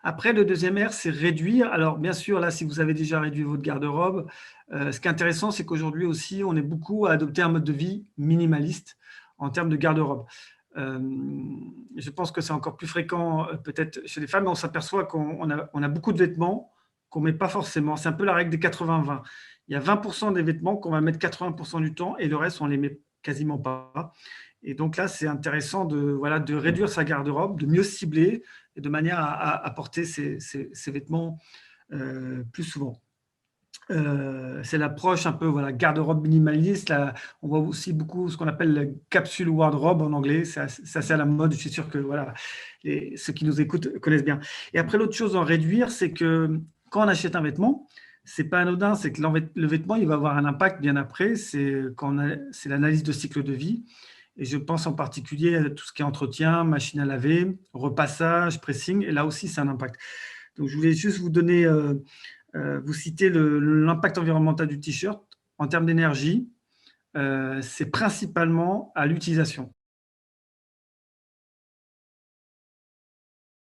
Après, le deuxième R, c'est réduire. Alors, bien sûr, là, si vous avez déjà réduit votre garde-robe, ce qui est intéressant, c'est qu'aujourd'hui aussi, on est beaucoup à adopter un mode de vie minimaliste en termes de garde-robe. Je pense que c'est encore plus fréquent peut-être chez les femmes, mais on s'aperçoit qu'on a beaucoup de vêtements qu'on ne met pas forcément. C'est un peu la règle des 80-20. Il y a 20% des vêtements qu'on va mettre 80% du temps et le reste, on ne les met quasiment pas. Et donc là, c'est intéressant voilà, de réduire sa garde-robe, de mieux cibler et de manière à porter ces vêtements plus souvent. C'est l'approche un peu voilà, garde-robe minimaliste. Là, on voit aussi beaucoup ce qu'on appelle la capsule wardrobe en anglais. C'est assez à la mode. Je suis sûr que voilà, ceux qui nous écoutent connaissent bien. Et après, l'autre chose à en réduire, c'est que quand on achète un vêtement, c'est pas anodin. C'est que le vêtement, il va avoir un impact bien après. C'est l'analyse de cycle de vie. Et je pense en particulier à tout ce qui est entretien, machine à laver, repassage, pressing. Et là aussi, c'est un impact. Donc, je voulais juste vous donner, vous citer l'impact environnemental du t-shirt en termes d'énergie. C'est principalement à l'utilisation.